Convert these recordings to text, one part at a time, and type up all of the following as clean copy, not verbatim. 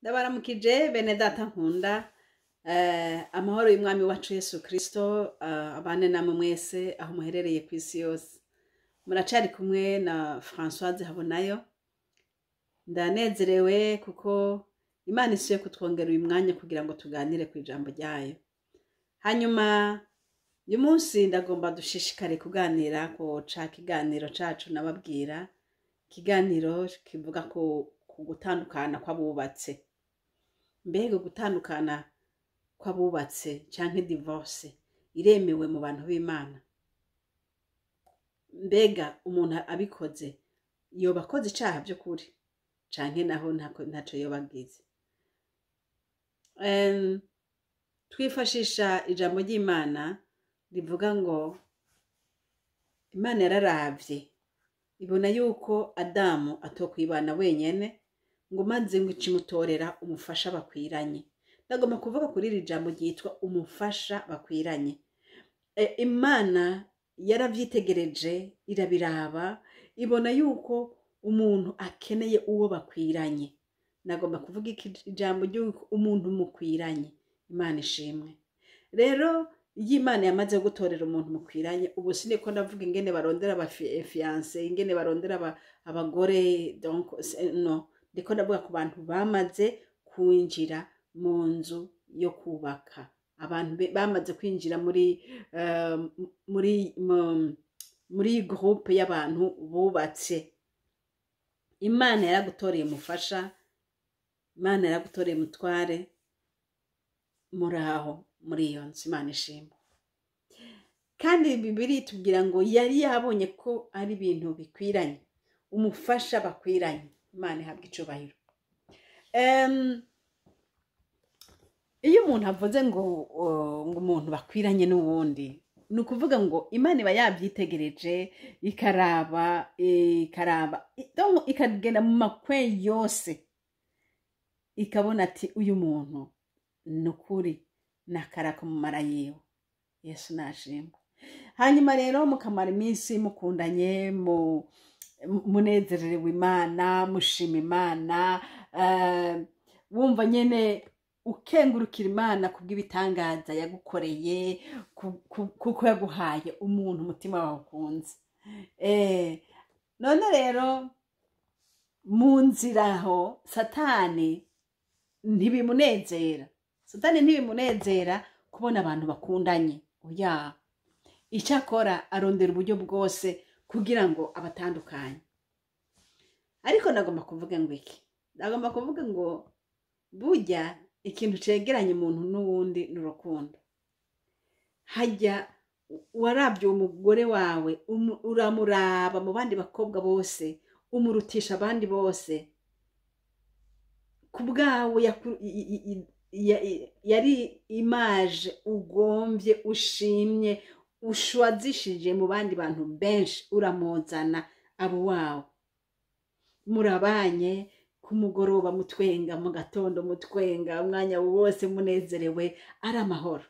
Ndabaramukije bene data nkunda amahoro y'umwami wacu Yesu Kristo abane namwe mwese aho muherereye ku isi yose. Muracari kumwe na Françoise Habonayo. Ndanezerewe kuko Imana isuye kutwongera uyu mwanya kugira ngo tuganire ku ijambo ryayo. Hanyuma uyu munsi ndagomba dushishikare kuganira ko ca kiganiro cacu nababwira, ikiganiro kivuga ku gutandukana kw'abubatse. Mbega gutandukana kw'abubatse canke divorce iremewe mu bantu b'Imana? Mbega umuntu abikoze yoba akoze icaha by'ukuri canke naho ntaco yoba agize? Twifashisha ijambo ry'Imana rivuga ngo Imana yararavye ibona yuko Adamu atokwibana wenyene ngo maze ngo imutorera umufasha bakwiranye. Ndagomba kuvuga kuri iri jambo ryitwa umufasha bakwiranye. Imana yaravyitegereje irabiraba ibona yuko umuntu akeneye uwo bakwiranye. Nagomba kuvuga ijambo ry'uko umuntu mukwiranye. Imana ishimwe. Rero iyo Imana yamaze gutorera umuntu mukwiranye, ubu siniko ndavuga ingene barondera fiancé, ingene barondera abagore, donc no, ndiko ndavuga ku bantu bamaze kwinjira mu nzu yo kubaka, abantu bamaze kwinjira muri groupe y'abantu bubatse. Imana yaragutoreye umufasha, Imana yaragutoreye mutware, muraho muri iyo nzu. Imana ishimwe. Kandi Bibiliya itubwira ngo yari yabonye ko ari ibintu bikwiranye, umufasha bakwiranye. Imana ihabwa icubahiro. Iyo umuntu avuze ngo umuntu bakwiranye n'uwundi, ni ukuvuga ngo Imana iba yabyitegereje ikaraba ikagenda mu makwe yose ikabona ati uyu muntu ni ukuri nakaraka mu mara yiwe. Yesu nashimwe. Hanyuma rero mukamara iminsi mukundanye, munezerewe Imana, mushima Imana, wumva nyene ukengurukira Imana kubw'ibitangaza yagukoreye, kuko yaguhaye umuntu umutima wawe ukunze. None rero mu nzira aho Satani ntibimunezera kubona abantu bakundanye. Oya, icyakora arondera uburyo bwose kugira ngo abatandukanye. Ariko nagomba kuvuga ngo iki? Nagomba kuvuga ngo burya ikintu cegeranye umuntu n'uwundi n'urukundo. Hajya warabye umugore wawe, uramuraba mu bandi bakobwa bose, umurutisha abandi bose. Kubwawe yari image ugombye, ushimye, ushwazishije mu bandi bantu benshi, uramuzana abo wawe. Murabanye ku mugoroba mutwenga, mu gatondo mutwenga, umwanya wose munezerewe, ari amahoro.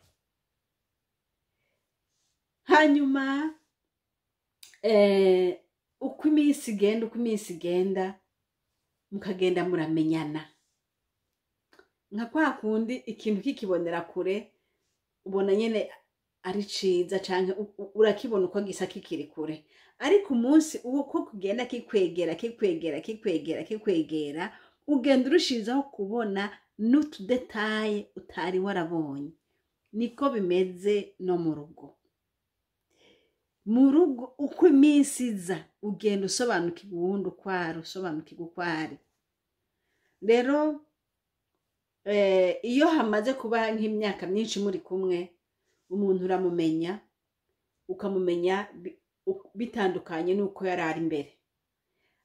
Hanyuma uko iminsi igenda mukagenda muramenyana. Nka kwa kundi ikintu kikibonera kure ubona nyene ari ciza canke urakibona uko gisa kikiri kure, ariko umunsi uko kugenda kikwegera ugenda urushizaho kubona n'utudetaye utari warabonye. Niko bimeze no mu rugo. Mu rugo uko iminsi iza ugenda usobanukirwa uwundi ukwari, usobanukirwa ukwari. Rero iyo hamaze kuba nk'imyaka myinshi muri kumwe, umuntu uramumenya, ukamumenya bitandukanye n'uko yari ari mbere.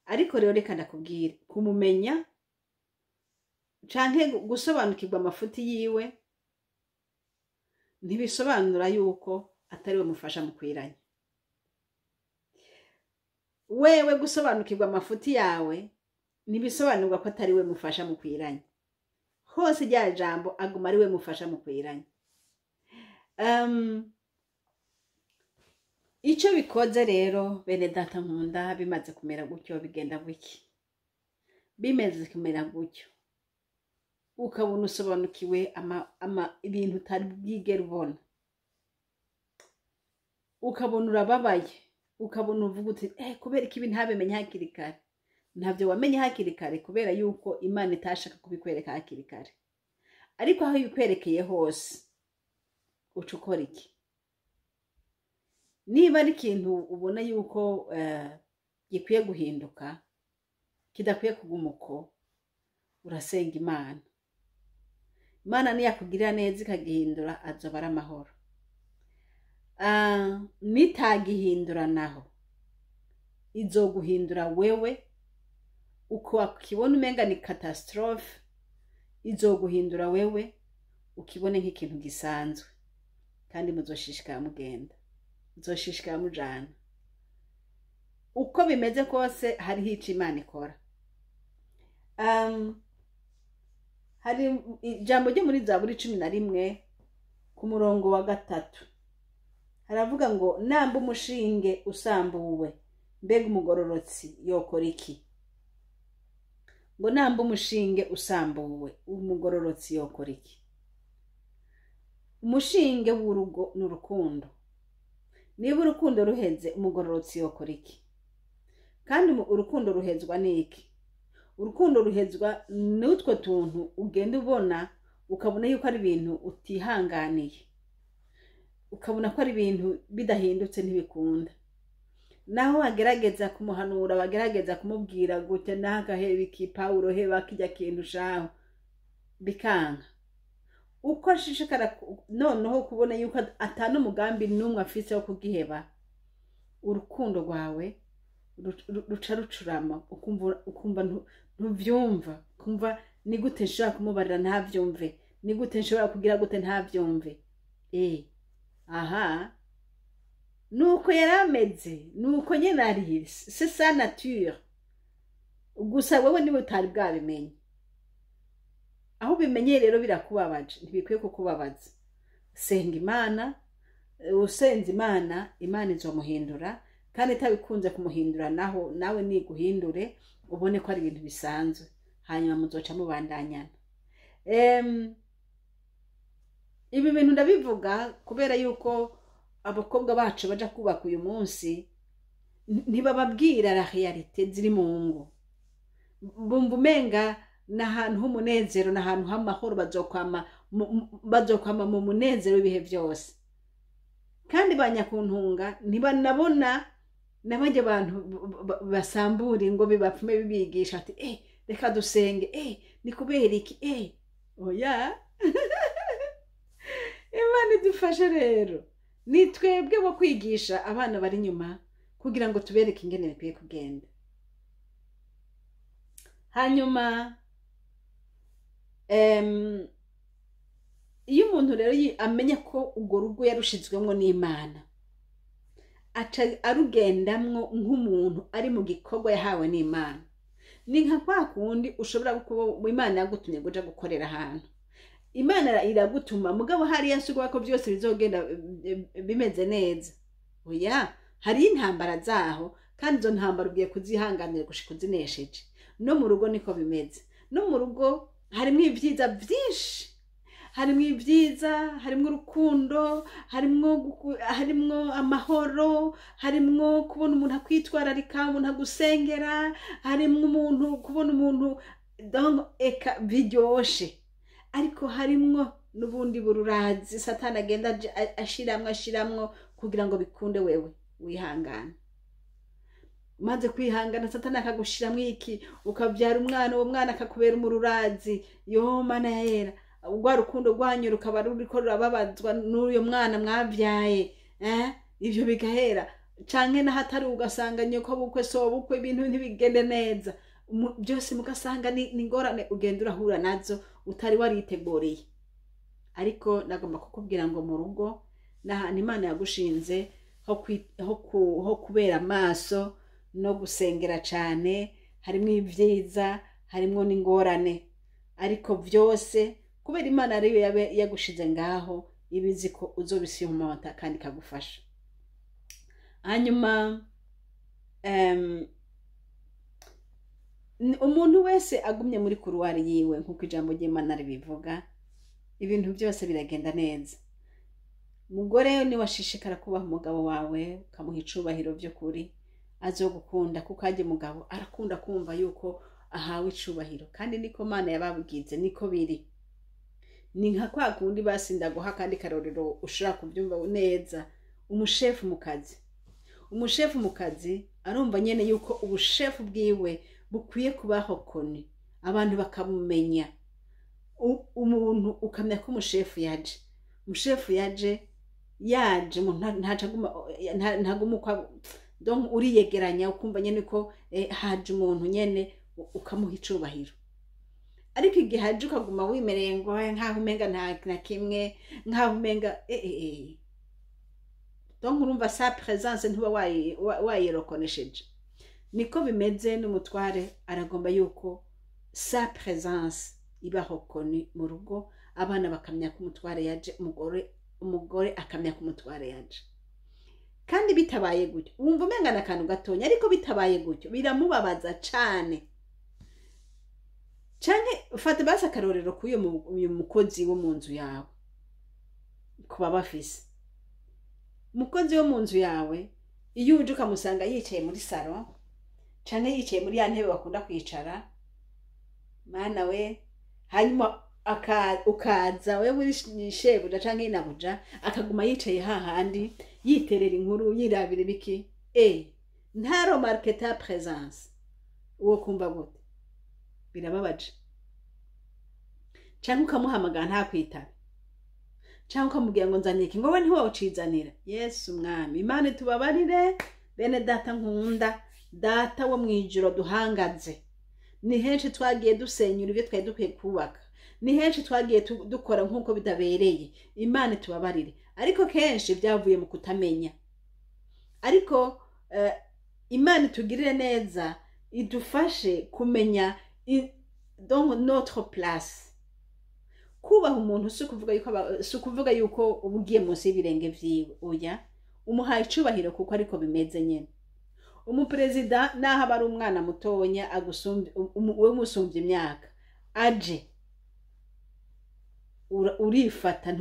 Ariko rero reka ndakubwire, kumumenya canke gusobanukirwa amafuti yiwe ntibisobanura yuko atari we mufasha mukwiranye. Wewe gusobanukirwa amafuti yawe ntibisobanurwa ko atari we mufasha mukwiranye. Hose rya jambo aguma ari we mufasha mukwiranye. Ico bikoze rero bene data nkunda, bimaze kumera gutyo bigenda buki. Bimeze kumera gutyo. ukabona usobanukiwe ibintu utari bwigere ubona, ukabona urababaye, ukabona uvuga uti kubera ko ibi ntabimenye hakiri kare. Ntabyo wamenye hakiri kare kubera yuko Imana itashaka kubikwereka hakiri kare, ariko aho ibikwerekeye hose uca ukora iki? Niba ari ikintu ubona yuko gikwiye guhinduka, kidakwiye kuguma uko, urasenga Imana. Imana niyakugirira neza ikagihindura, azoba ari amahoro. Nitagihindura naho, izoguhindura wewe, uko wakibona umenga ni catastrophe, izoguhindura wewe ukibone nk'ikintu gisanzwe, kandi muzoshishikara mugenda, muzoshishikara mujana. Uko bimeze kose hariho ico Imana ikora. Hari ijambo ryo muri Zaburi 11 ku murongo wa 3 haravuga ngo namba umushinge usambuwe, mbega umugororotsi yokora iki? Ngo namba umushinge usambuwe, umugororotsi yokora iki? Umushinge w'urugo n'urukundo. Niba urukundo ruheze, umugororotsi yokora iki? Kandi urukundo ruhezwa n'iki? Urukundo ruhezwa n'utwo tuntu ugenda ubona, ukabona yuko ari ibintu utihanganiye, ukabona ko ari ibintu bidahindutse ntibikunda. Naho wagerageza kumuhanura, wagerageza kumubwira gute nagahebe iki Paulo heba kijya kintu shaho, bikanga. Uko ashishikara noneho kubona yuko atana umugambi n'umwe afise wo kugiheba, urukundo rwawe ruca rucurama, ukumva ntuvyumva, kumva ni gute nshobora kumubarira ntavyumve, ni gute nshobora kugira gute ntavyumve. Aha, nuko yarameze, nuko nyene ari, c'est sa nature. Gusa wewe niwe utari bwabimenye. Aho bimenye rero birakubabaje, ntibikwiye kukubabaza. Senga Imana, usenze Imana, Imana izomuhindura, kandi itabikunze kumuhindura naho nawe niguhindure ubone ko ari ibintu bisanzwe, hanyuma muzoca mubandanyana. Ibi bintu ndabivuga kubera yuko abakobwa bacu baja kubaka uyu munsi ntibababwira la realite ziri mu ngo. Bumva umenga n'ahantu h'umunezero, n'ahantu h'amahoro, bazokwama mu munezero w'ibihe byose. Kandi banyakuntunga ntibanabona n'abandi bantu basambura ngo bibapfume bibigisha ati reka dusenge, ni kubera iki? Oya. Imana idufashe rero, ni twebwe bo kwigisha abana bari nyuma kugira ngo tubereke ingene bikwiye kugenda. Hanyuma iyo umuntu rero amenya ko urwo rugo yarushizwemo n'Imana, aca arugendamwo nk'umuntu ari mu gikorwa yahawe n'Imana. Ni nka kwa kundi ushobora kuba Imana yagutumye guja gukorera ahantu, Imana iragutuma mugabo hari yasugwa ko byose bizogenda bimeze neza. Oya, hari intambara zaho, kandi izo ntambara ugiye kuzihanganira gushika uzinesheje. No mu rugo niko bimeze. No mu rugo harimo ibyiza byinshi, harimo ibyiza, harimo urukundo, harimo amahoro, harimo kubona umuntu akwitwararika, umuntu agusengera, harimo umuntu kubona umuntu eka biryoshe. Ariko harimo n'ubundi bururazi Satani agenda ashiramwo kugira ngo bikunde wewe wihangana. Maze kwihangana Satani akagushiramwo iki, ukabyara umwana, uwo mwana akakubera umururazi. Yo Mana yera, ubwo rukundo rwanyu rukaba ruriko rurababazwa n'uyo mwana mwabyaye, ivyo bigahera. Canke na hatari ugasanga nyoko bukwe so bukwe ibintu ntibigende neza, byose mugasanga ni ngorane ugenda urahura nazo utari wariteguriye. Ariko nagomba kukubwira ngo mu rugo n'ahantu Imana yagushinze ho kubera amaso no gusengera cyane, harimo ibyiza, harimo n'ingorane, ariko byose kubera Imana ariyo yagushize ngaho, ibizi ko uzobisiyumota kandi kagufasha. Hanyuma umuntu wese agumye muri kuruwari yiwe nk'uko ijambo ry'Imana ribivuga, ibintu byose biragenda neza. Mugore ni washishikara kubaha umugabo wawe ukamuha icubahiro by'ukuri, azogukunda kuko ajye mugabo arakunda kumva yuko ahawe icubahiro, kandi niko Mana yababwize, niko biri. Ni nka kwa kundi basinda guha kandi karorero ushobora kubyumva neza. Umushefu mu kazi arumva nyene yuko ubushefu bwiwe bukwiye kubaho koni, abantu bakamumenya. Umuntu ukamenya ko umushefu yaje ntaguma kwa donc uriyegeranya ukumva nyene ko haje umuntu nyene ukamuha icubahiro. Ariko igihe haje ukaguma wimereye ngo nkaho umenga nta kimwe, nkaho umenga donc urumva sa présence ntuba wayirokonesheje. Niko bimeze n'umutware aragomba yuko sa présence ibaho koni mu rugo, abana bakamenya ko umutware yaje, umugore akamenya ko umutware yaje. Kandi bitabaye gutyo wumva umenga n'akantu gatonya, ariko bitabaye gutyo biramubabaza cane. Canke fata basa karorero kuyo mukozi wo mu nzu yawe, kuba bafise umukozi wo mu nzu yawe, iyo uje ukamusanga yicaye muri salon canke yicaye muri ya ntebe bakunda kwicara, mana we, hanyuma ukaza we muri shebuja canke inabuja akaguma yicaye hahandi yiterera inkuru yirabira biki, nta remarque ta présence, uwo kumva gute? Birababaje. Canke ukamuhamagara ntakwitaba, canke ukamubwira ngo nzaniye iki, ngo we ntiwawucizanira. Yesu mwami, Imana tubabarire bene data nkunda, data wo mwijuru duhangaze. Ni henshi twagiye dusenyura ibyo twari dukwiye kubaka, ni henshi twagiye dukora nk'uko bidabereye. Imana tubabarire, ariko kenshi byavuye mu kutamenya. Ariko Imana tugirire neza, idufashe kumenya donc notre place. Kubaha umuntu si kuvuga yuko ubugiye munsi y'ibirenge vyiwe, oya, umuhaye icubahiro kuko ariko bimeze nyene. Umuperezida naho aba ari umwana mutonya we musumvye imyaka, aje urifata,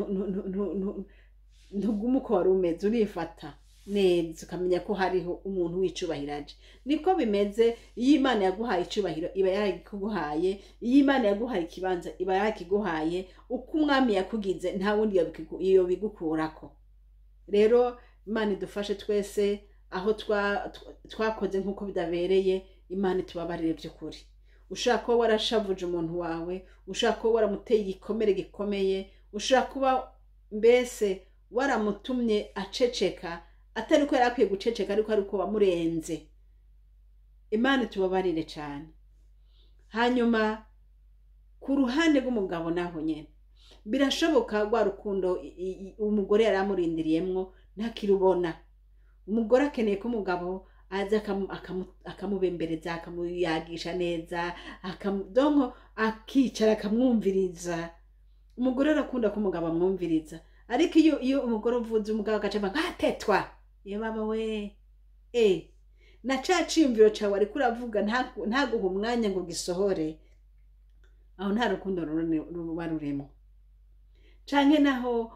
ntuguma uko wari umeze, urifata neza ukamenya ko hariho umuntu w'icubahiro aje. Niko bimeze iyo Imana yaguhaye icubahiro iba yakiguhaye, iyo Imana yaguhaye ikibanza iba yakiguhaye, uko umwami yakugize nta wundi iyo bigukurako. Rero Imana idufashe twese, aho twakoze nk'uko bidabereye, Imana tubabarire by'ukuri. Ushaka ko warashavuje umuntu wawe, ushaka ko waramuteye igikomere gikomeye, ushaka kuba mbese waramutumye aceceka, atari ko yarakwiye guceceka ariko ariko wamurenze, Imana tubabarire cyane. Hanyuma ku ruhande rw'umugabo naho nyene birashoboka rwa rukundo umugore yaramurindiriyemwo ntakirubona. Umugore akeneye ko umugabo aza akamubembereza, akamuyagisha neza, donc akicara akamwumviriza. Umugore arakunda ko umugabo amwumviriza, ariko iyo umugore uvuze umugabo agacaba nkatetwa, ye baba we, na caciyumviro cawe ariko uravuga ntaguha umwanya ngo gisohore, aho nta rukundo ruba rurimo. Canke naho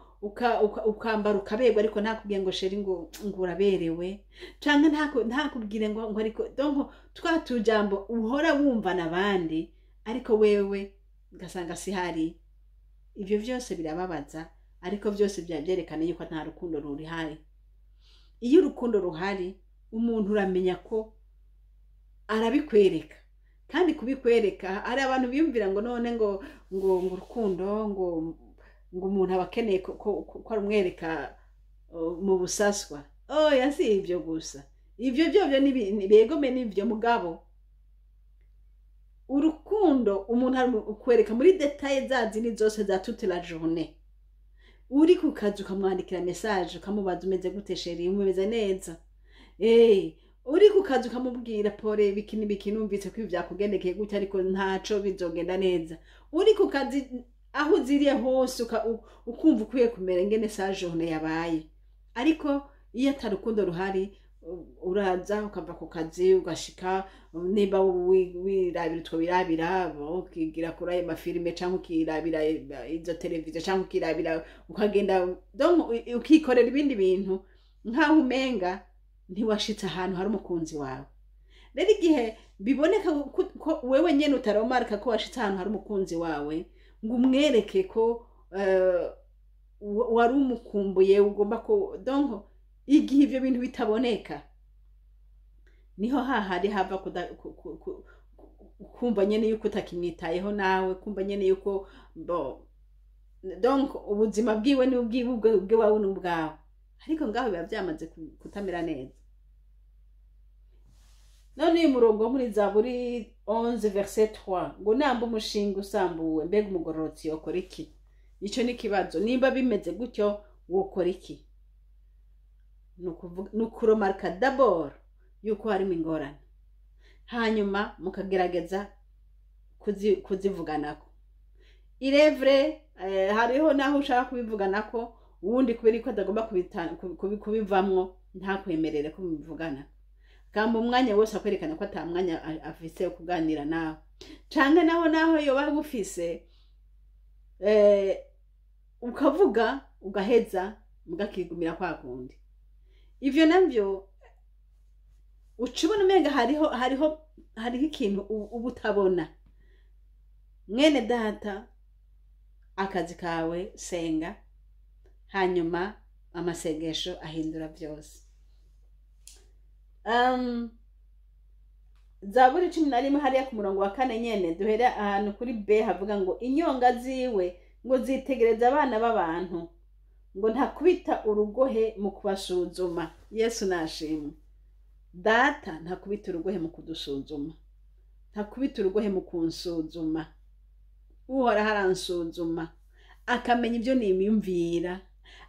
ukambara ukaberwa ariko ntakubwiye ngo sheri ngo uraberewe, canke ntakubwire ngo ariko donc twa tujambo uhora wumva nabandi ariko wewe ugasanga si hari. Ivyo byose birababaza, ariko byose byerekana yuko nta rukundo ruri hari. Iyo urukundo ruhari, umuntu uramenya ko arabikwereka, kandi kubikwereka ari abantu biyumvira ngo none ngo urukundo ngo umuntu abakeneye ko arumwereka mu busaswa. Oya, si ibyo gusa, ibyo begome n'ibyo mugabo. Urukundo umuntu ukwereka muri detaye zazindi zose za toute la journée. Uri ku kazi ukamwandikira message ukamubaza umeze gute sheri, umeze neza, uri ku kazi ukamubwira pore biki numvise ko byakugendekeye gute ariko ntaco bizogenda neza. Uri ku kazi aho uziriye hose ukumva ukwiye kumera ngene sa journée yabaye. Ariko iyo atarukundo ruhari, uraza ukava ku kazi ugashika niba wirabira utwo birabira ukigira kuri ayo mafilime cyangwa ukirabira izo televiziyo cyangwa ukirabira ukagenda donc ukikorera ibindi bintu nkaho umenga ntiwashitse ahantu hari umukunzi wawe. Rero igihe biboneka ko wewe nyene utaromarka ko washitse ahantu hari umukunzi wawe ngo umwereke ko wari umukumbuye ugomba ko donc igihe ibyo bintu bitaboneka niho hahari hava kumva nyene yuko utakimwitayeho nawe, kumva nyene yuko donc ubuzima bwiwe ni ubwiwe wawe n'ubwawe, ariko ngaho biba byamaze kutamera neza. None uyu murongo wo muri Zaburi 11 verset 3 ngo namba umushinga usambuwe mbega umugororotsi yokora iki? Ico ni kibazo. Nimba bimeze gutyo wokora iki? Nukuromarka d'abord yuko harimo ingorane, hanyuma mukagerageza kuzivuganako. Irevre hariho naho ushaka kubivuganako uwundi kubera ko adagomba kubivamwo ntakwemerere ko mubivugana, kamba umwanya wose akwerekana ko atamwanya afise yo kuganira nawe, canke naho yoba bufise ukavuga ugaheza mugakigumira kwa kundi. Ivyo navyo ucibona umenga hariho ikintu ubutabona. Mwene data, akazi kawe senga, hanyuma amasengesho ahindura byose. Zaburi 11 hariya ku murongo wa 4 nyene duhere ahantu kuri B havuga ngo inyonga ziwe ngo zitegereza abana b'abantu ngo ntakubita urugohe mu kubasuzuma. Yesu nashimwe. Data ntakubita urugohe mu kudusuzuma, ntakubita urugohe mu kunsuzuma. Uhora haransuzuma akamenya ibyo nimyumvira,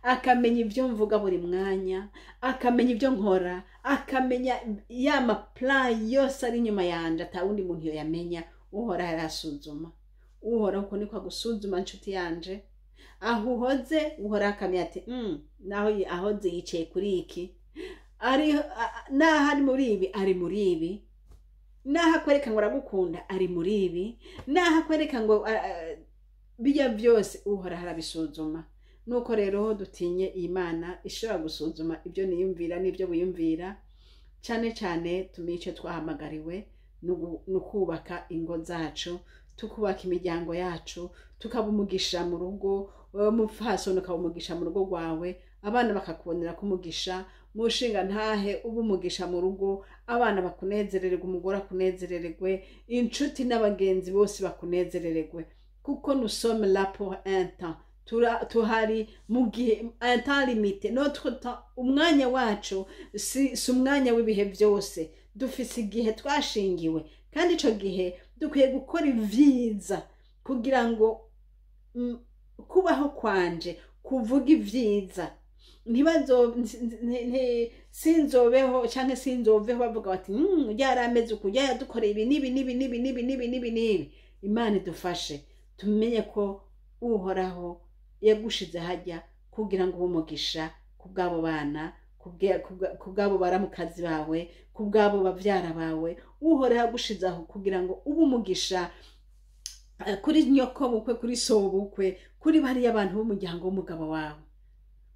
akamenya ibyo mvuga buri mwanya, akamenya ibyo nkora, akamenya ya maplan yose ari nyuma yanje atawundi muntu yo yamenya. Uhora harasuzuma, uhora uko niko gusuzuma nshuti yanje. Aho uhoze uhora akamenya ati naho ahoze yicaye kuri iki, ari naho ari muri ibi ari muri ibi, naho akwereka ngo aragukunda ari muri ibi, naho akwereka ngo bijya byose uhora harabisuzuma. Nuko rero dutinye Imana ishobora gusuzuma ibyo niyumvira n'ibyo buyumvira, cyane cyane tumice twahamagariwe no kubaka ingo zacu, tukubaka imiryango yacu, tukabumugisha mu rugo, mupfaso ukabumugisha mu rugo rwawe, abana bakakubonera kumugisha, mushinga ntahe ubumugisha mu rugo, abana bakunezerererwe, umugore akunezerererwe, inshuti n'abagenzi bose bakunezerererwe, kuko nous sommes là pour un temps. Tuhari mu gihe un temps limité. Notre temps, umwanya wacu si umwanya w'ibihe byose. Dufise igihe twashingiwe, kandi ico gihe dukwiye gukora ivyiza kugira ngo kubaho kwanje kuvuga ivyiza. Sinzobeho canke sinzoveho bavuga bati yarameze uku, yadukoreye ibi nibi. Imana idufashe tumenye ko uhoraho yagushize hajya kugira ngo umugisha kubwabo bana, kubwabo baramukazi bawe, kubwabo bavyara bawe. Uhoraho yagushizaho kugira ngo ubumugisha kuri nyoko bukwe, kuri so bukwe, kuri bari abantu b'umuryango w'umugabo wawe.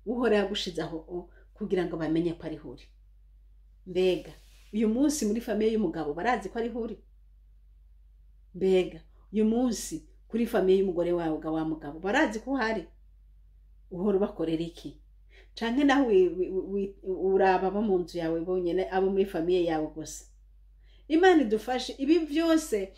Uhoraho yagushizaho kugira ngo bamenye ko ari huri. Mbega uyu munsi muri famiye y'umugabo barazi ko ari huri? Mbega uyu munsi kuri famiye y'umugore wawe wa mugabo barazi ko hari? Uhora bakorera iki? Canke naho uraba abo mu nzu yawe bonyene, abo muri famiye yawe gusa. Imana idufashe. Ibi byose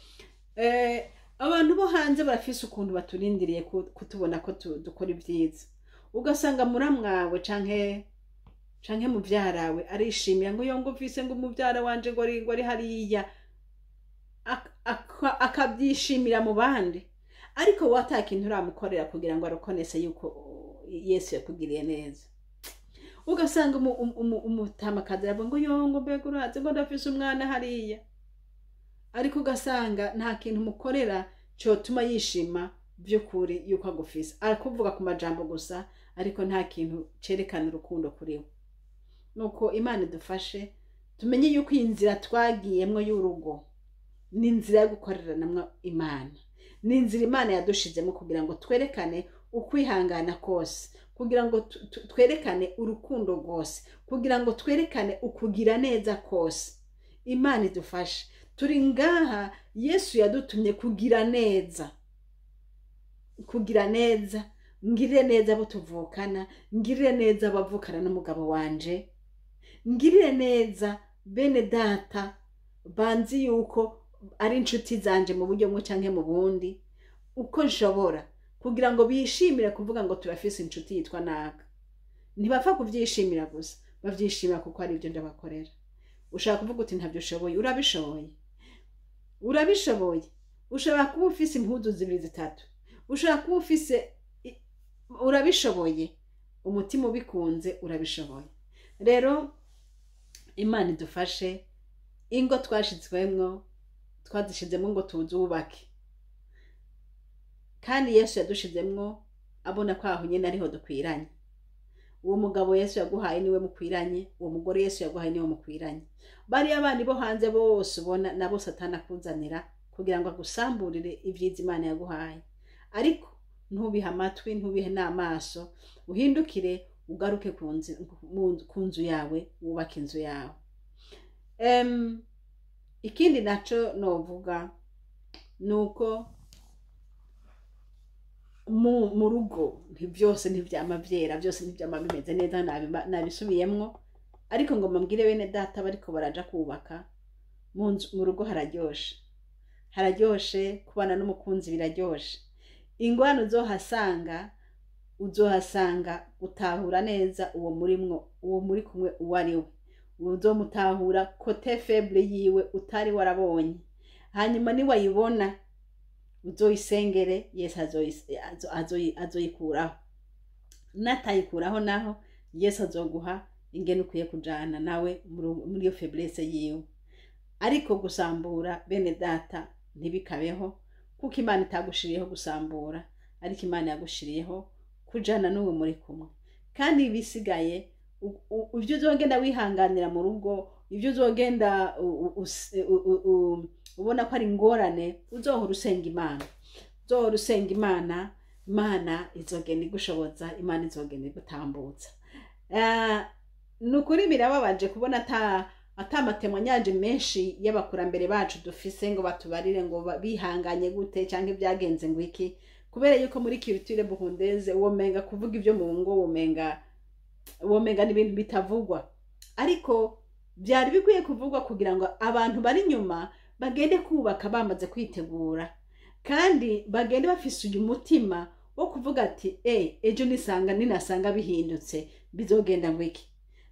abantu bo hanze barafise ukuntu baturindiriye kutubona ko dukora ibyiza. Ugasanga muramwawe canke muvyarawe arishimira ngo yongo mfise ngo umuvyara wanje ngo ari hariya, akabyishimira mu bandi, ariko watakintu uramukorera kugira ngo arukonese yuko Yesu yakugiriye neza. Ugasanga umutamakazi aravuga ngo yongo mbega uraze ngo ndafise umwana hariya, ariko ugasanga nta kintu mukorera cyotuma yishima by'ukuri yuko agufise. Arakuvuga ku majambo gusa, ariko nta kintu cerekana urukundo kuri we. Nuko Imana idufashe tumenye yuko iyi nzira twagiyemwo y'urugo ni inzira yo gukoreranamwo Imana, ni inzira Imana yadushizemo kugira ngo twerekane ukwihangana kose, kugira ngo twerekane urukundo rwose, kugira ngo twerekane ukugira neza kose. Imana idufashe. Turi ngaha, Yesu yadutumye kugira neza, kugira neza. Ngirire neza abo tuvukana, ngirire neza abavukana n'umugabo wanje, ngirire neza bene data banzi yuko ari inshuti zanje mu buryo bumwe canke mu bundi, uko nshobora, kugira ngo bishimire kuvuga ngo turafise inshuti yitwa naka. Ntibapfa kuvyishimira gusa, bavyishimira kuko ari ibyo ndabakorera. Ushaka kuvuga uti ntabyo ushoboye, urabishoboye. Urabishoboye. Ushobora kuba ufise impuzu 2 3, ushobora kuba ufise, urabishoboye. Umutima ubikunze urabishoboye. Rero Imana idufashe, ingo twashizwemwo twazishizemo ngo tuzubake, kandi Yesu yadushizemwo abona ko aho nyene ariho dukwiranye. Uwo mugabo Yesu yaguhaye niwe mukwiranye, uwo mugore Yesu yaguhaye niwe mukwiranye. Bari abandi bo hanze bose ubona nabo Satani akuzanira kugira ngo agusamburire ivyiza Imana yaguhaye, ariko ntubihe amatwi, ntubihe n'amaso, uhindukire ugaruke ku nzu yawe, wubake inzu yawe. Ikindi naco novuga nuko mu rugo byose ntivyama vyera, byose ntivyama bimeze neza, nabisubiyemwo, ariko ngo mbwire bene data bariko baraja kubaka mu rugo hararyoshe. Hararyoshe kubana n'umukunzi, biraryoshe. Ingwano uzohasanga utahura neza uwo murimwo, uwo muri kumwe uwo ari we. Uzomutahura kote faible yiwe utari warabonye, hanyuma ni wayibona uzoyisengere, Yesu azoyikuraho. Natayikuraho naho Yesu azoguha ingene ukwiye kujana nawe muri iyo faiblesse yiwe. Ariko gusambura bene data ntibikabeho, kuko Imana itagushiriyeho gusambura, ariko Imana yagushiriyeho kujana n'uwo muri kumwe. Kandi bisigaye ivyo uzogenda wihanganira mu rugo, ivyo uzogenda ubona ko ari ingorane, uzohora usenga Imana. Uzohora usenga Imana, Imana izogenda igushoboza, Imana izogenda igutambutsa. Nukuri birababaje kubona ata matemoignage menshi y'abakurambere bacu dufise ngo batubarire ngo bihanganye gute canke byagenze ngo iki, kubera yuko muri culture burundaise womenga kuvuga ivyo mu ngo womenga n'ibintu bitavugwa, ariko byari bikwiye kuvugwa kugira ngo abantu bari inyuma bagende kubaka bamaze kwitegura, kandi bagende bafise uyu mutima wo kuvuga ati ejo ninasanga bihindutse bizogenda ngo iki.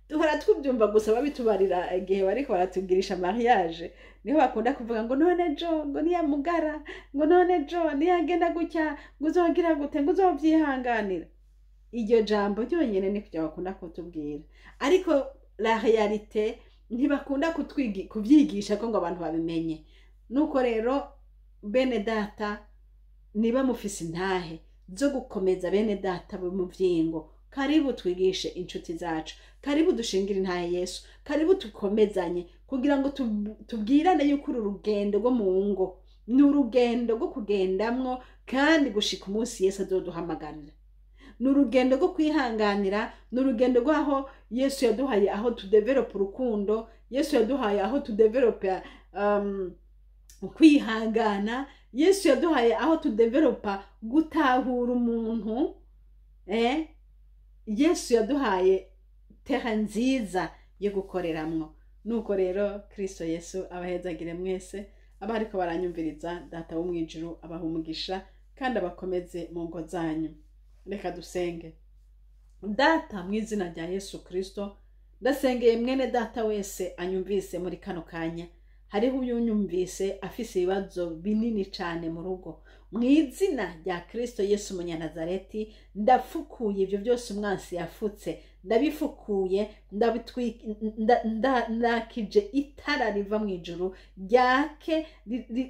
Duhora twubyumva gusa babitubarira igihe bariko baratugirisha mariage, niho bakunda kuvuga ngo none jo ngo niyamugara, ngo none jo niyagenda gutya, ngo uzogira gute, ngo uzovyihanganira. Iryo jambo ryonyene ni kujya bakunda kutubwira, ariko la réalité ntibakunda kuvyigisha ko ngo abantu babimenye. Nuko rero bene data, niba mufise intahe zo gukomeza bene data mu vyingo, karibu twigishe inshuti zacu, karibu dushingire intahe Yesu, karibu tukomezanye kugira ngo tubwirane yuko uru rugendo rwo mu ngo ni urugendo rwo kugendamwo, kandi gushika umunsi Yesu azoduhamagarira. Ni urugendo rwo kwihanganira, ni urugendo rwaho Yesu yaduhaye aho tudevelopa urukundo, Yesu yaduhaye aho tudevelopa kwihangana, Yesu yaduhaye aho tudevelopa gutahura umuntu. Yesu yaduhaye terra nziza yo gukoreramwo. Nuko rero Kristo Yesu abahezagire mwese, abariko baranyumviriza, data wo mwijuru abaha umugisha kandi abakomeze mu ngo zanyu. Reka dusenge. Data mu izina rya Yesu Kristo, ndasengeye mwene data wese anyumvise muri kano kanya. Hariho uyunyumvise afise ibibazo binini cyane mu rugo. Mu izina rya Kristo Yesu Munyanazareti, ndafukuye ibyo byose umwansi yafutse, ndabifukuye, ndakije itara riva mu ijuru ryake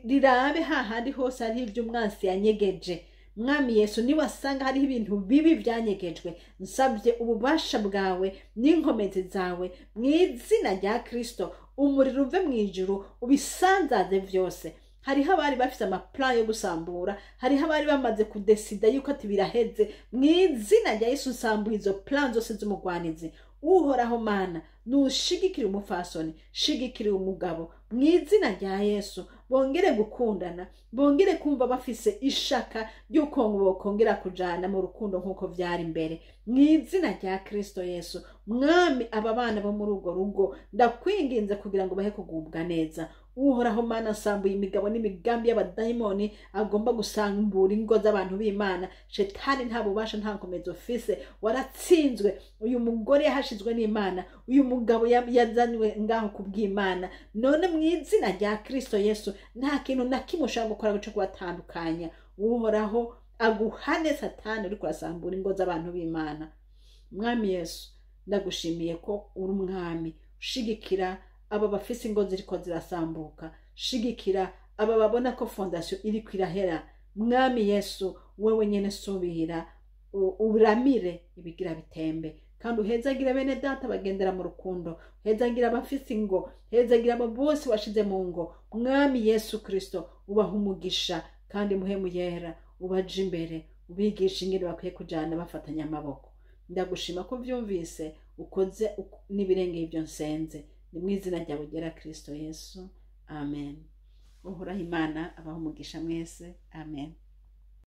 rirabe hahandi hose ari ibyo umwansi yanyegeje. mwami Yesu niwasanga hariho ibintu bibi byanyegejwe, nsabye ububasha bwawe n'inkomezi zawe mu izina rya Kristo, umuriro uve mu ijuru ubisanzaze byose. Hariho abari bafite amaplan yo gusambura, hariho abari bamaze kudesida yuko ati biraheze. Mu izina rya Yesu nsambuye izo plan zose z'umugwanizi. Uhoraho Mana, nushigikire umufasoni, shigikire umugabo mu izina rya Yesu, bongere gukundana, bongere kumva bafise ishaka ry'uko bokongera kujana mu rukundo nk'uko vyari imbere mu izina rya Kristo Yesu. Mwami, aba bana bo muri urwo rugo ndakwinginze kugira ngo bahe kugubwa neza. Uhoraho Mana, nsambuye imigabo n'imigambi y'abadayimoni agomba gusambura ingo z'abantu b'Imana. Shetani nta bubasha nta nkomezi ufise, waratsinzwe. Uyu mugore yahashizwe n'Imana, uyu mugabo yazanywe ngaho kubw'Imana. None mu izina rya Kristo Yesu nta kintu na kimwe ushaka gukora cyo kubatandukanya. Uhoraho aguhane Satani uri kurasambura ingo z'abantu b'Imana. Mwami Yesu, ndagushimiye ko uri umwami ushigikira aba bafise ingo ziriko zirasambuka, shigikira aba babona ko fondation iri kwirahera. Mwami Yesu, wewe nyene subira uramire ibigira bitembe, kandi uhezagira bene data bagendera mu rukundo, uhezagira abafise ingo, uhezagira abo bose washize mu ngo. Mwami Yesu Kristo, ubaha umugisha kandi muhemu yera ubaje imbere, ubigisha ingene bakwiye kujana bafatanya amaboko. Ndagushima ko vyumvise ukoze n'ibirengeye ibyo nsenze, ni mu izina ryawe ryera Kristo Yesu, amen. Uhoraho Imana abaha umugisha mwese, amen.